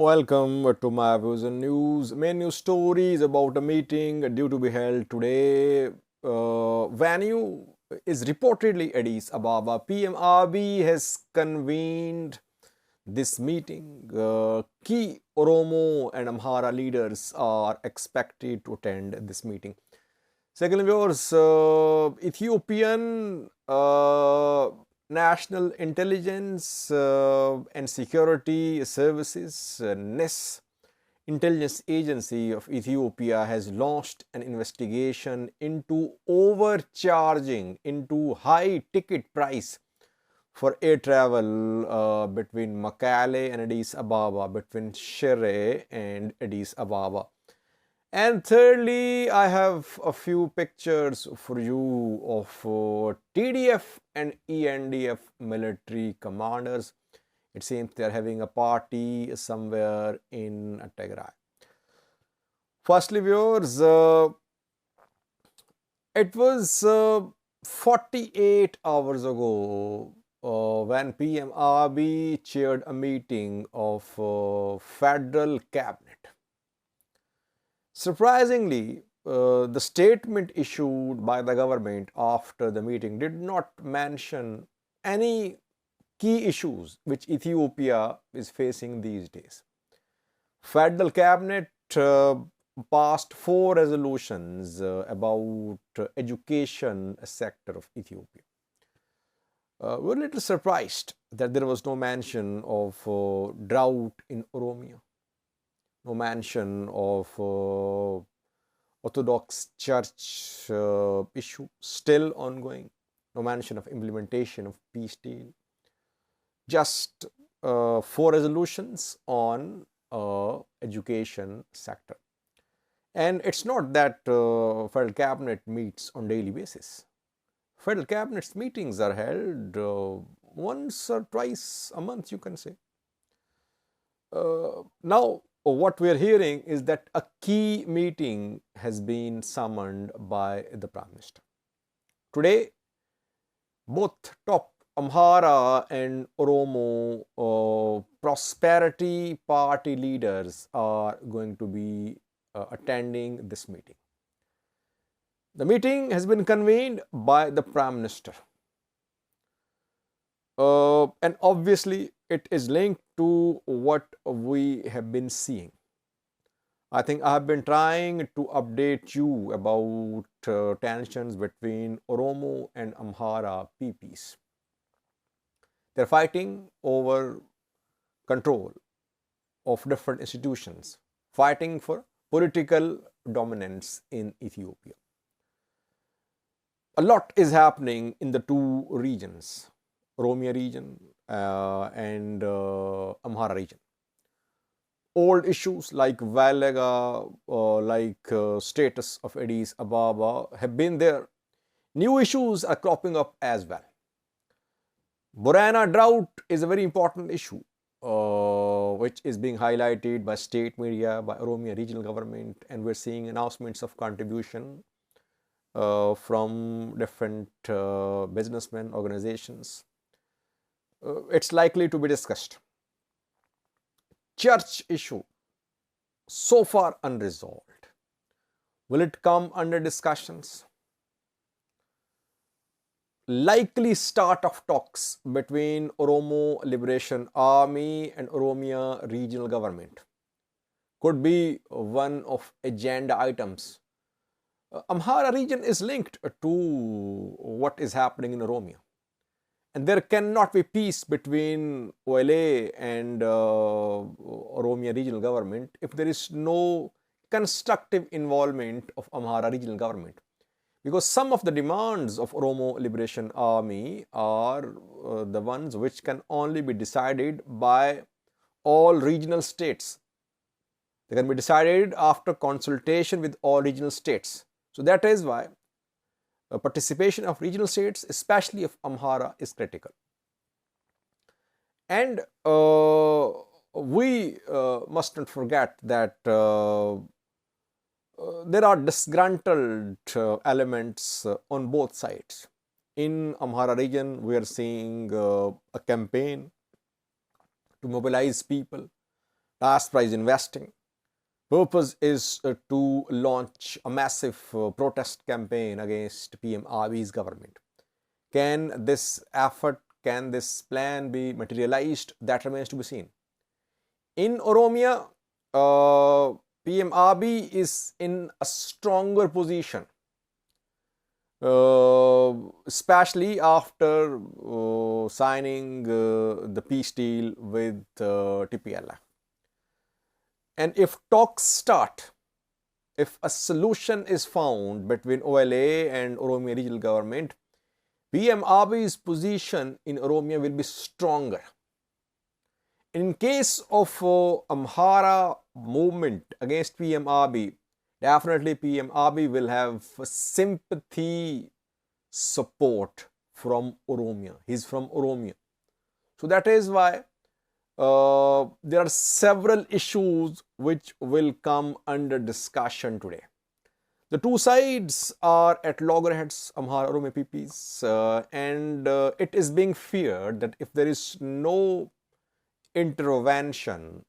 Welcome to my views and news. Main news stories about a meeting due to be held today. Venue is reportedly Addis Ababa. PM Abiy has convened this meeting. Key Oromo and Amhara leaders are expected to attend this meeting. Second, viewers, Ethiopian National Intelligence and Security Services, NIS, Intelligence Agency of Ethiopia, has launched an investigation into overcharging into high ticket price for air travel between Mekelle and Addis Ababa, between Shire and Addis Ababa. And thirdly, I have a few pictures for you of TDF and ENDF military commanders. It seems they are having a party somewhere in Tigray. Firstly, viewers, it was 48 hours ago when PM Abiy chaired a meeting of federal cabinet. Surprisingly, the statement issued by the government after the meeting did not mention any key issues which Ethiopia is facing these days. Federal cabinet passed 4 resolutions about education sector of Ethiopia. We're a little surprised that there was no mention of drought in Oromia, no mention of Orthodox Church issue still ongoing, no mention of implementation of peace deal, just 4 resolutions on education sector. And it's not that federal cabinet meets on daily basis. Federal cabinet's meetings are held once or twice a month, you can say. Now, what we are hearing is that a key meeting has been summoned by the Prime Minister. Today, both top Amhara and Oromo prosperity party leaders are going to be attending this meeting. The meeting has been convened by the Prime Minister. And obviously, it is linked to what we have been seeing. I think I have been trying to update you about tensions between Oromo and Amhara PPs. They're fighting over control of different institutions, fighting for political dominance in Ethiopia. A lot is happening in the two regions, Oromia region and Amhara region. Old issues like Valega, status of Addis Ababa have been there. New issues are cropping up as well. Borana drought is a very important issue, which is being highlighted by state media, by Oromia regional government, and we're seeing announcements of contribution from different businessmen, organizations. It's likely to be discussed. Church issue, so far unresolved. Will it come under discussions? Likely start of talks between Oromo Liberation Army and Oromia regional government could be one of agenda items. Amhara region is linked to what is happening in Oromia. And there cannot be peace between OLA and Oromia regional government if there is no constructive involvement of Amhara regional government. Because some of the demands of Oromo Liberation Army are the ones which can only be decided by all regional states. They can be decided after consultation with all regional states. So that is why participation of regional states, especially of Amhara, is critical. And we must not forget that there are disgruntled elements on both sides. In Amhara region, we are seeing a campaign to mobilize people last price investing. Purpose is to launch a massive protest campaign against PM Abiy's government. Can this effort, can this plan be materialized? That remains to be seen. In Oromia, PM Abiy is in a stronger position, especially after signing the peace deal with TPLF. And if talks start, if a solution is found between OLA and Oromia regional government, PM Abiy's position in Oromia will be stronger. In case of Amhara movement against PM Abiy, definitely PM Abiy will have sympathy support from Oromia. He's from Oromia. So that is why there are several issues which will come under discussion today. The two sides are at loggerheads, Amhara Oromo PPs, and it is being feared that if there is no intervention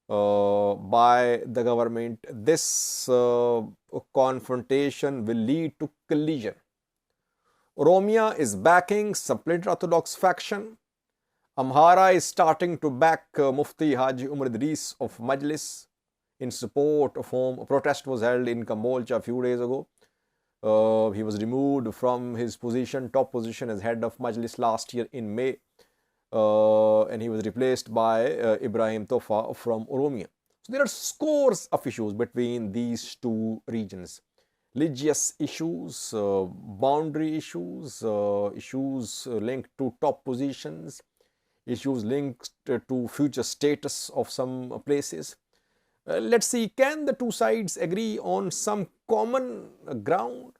by the government, this confrontation will lead to collision. Oromia is backing splinter Orthodox faction. Amhara is starting to back Mufti Haji Umar Idris of Majlis, in support of whom a protest was held in Kambolcha a few days ago. He was removed from his position, top position as head of Majlis last year in May, and he was replaced by Ibrahim Tofa from Oromia. So there are scores of issues between these two regions. Religious issues, boundary issues, issues linked to top positions, issues linked to future status of some places. Let's see, can the two sides agree on some common ground?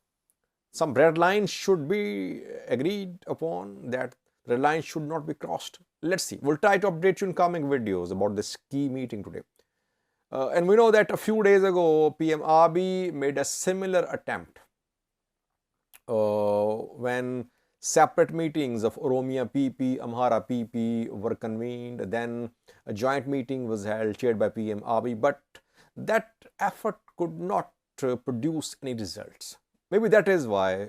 Some red lines should be agreed upon, that red lines should not be crossed. Let's see. We'll try to update you in coming videos about this key meeting today. And we know that a few days ago, PM Abiy made a similar attempt when separate meetings of Oromia PP, Amhara PP were convened. Then a joint meeting was held, chaired by PM Abiy, but that effort could not produce any results. Maybe that is why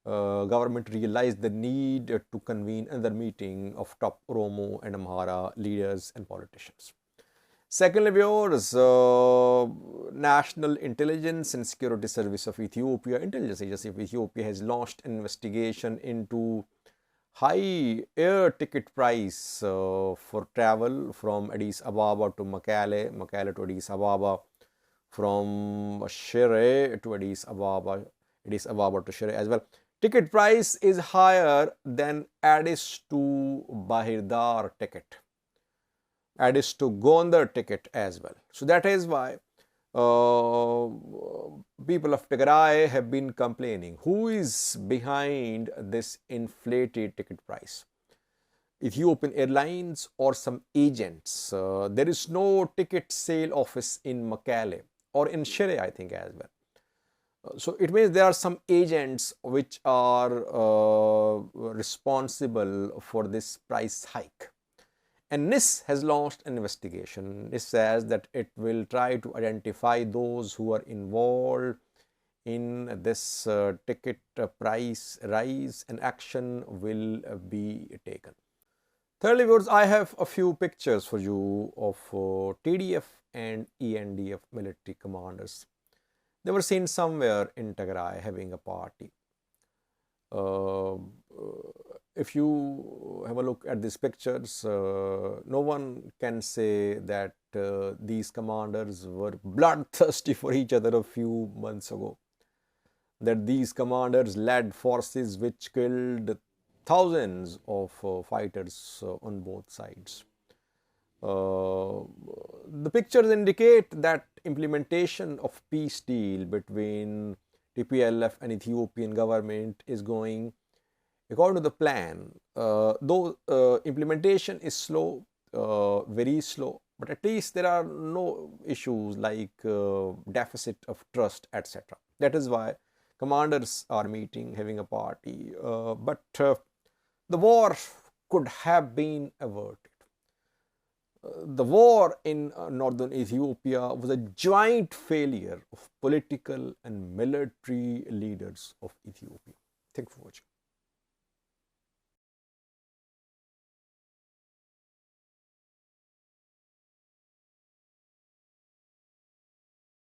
government realized the need to convene another meeting of top Oromo and Amhara leaders and politicians. Secondly, viewers, National Intelligence and Security Service of Ethiopia, Intelligence Agency of Ethiopia, has launched an investigation into high air ticket price for travel from Addis Ababa to Mekelle, Mekelle to Addis Ababa, from Shire to Addis Ababa, Addis Ababa to Shire as well. Ticket price is higher than Addis to Bahirdar ticket, Addis to Gondar ticket as well. So that is why people of Tigray have been complaining. Who is behind this inflated ticket price? Ethiopian Airlines or some agents? There is no ticket sale office in Mekelle or in Shire, I think, as well. So it means there are some agents which are responsible for this price hike. And NIS has launched an investigation. NIS says that it will try to identify those who are involved in this ticket price rise, and action will be taken. Thirdly, viewers, I have a few pictures for you of TDF and ENDF military commanders. They were seen somewhere in Tigray having a party. If you have a look at these pictures, no one can say that these commanders were bloodthirsty for each other a few months ago, that these commanders led forces which killed thousands of fighters on both sides. The pictures indicate that implementation of peace deal between TPLF and Ethiopian government is going according to the plan, though implementation is slow, very slow, but at least there are no issues like deficit of trust, etc. That is why commanders are meeting, having a party, but the war could have been averted. The war in northern Ethiopia was a joint failure of political and military leaders of Ethiopia. Thank you for watching.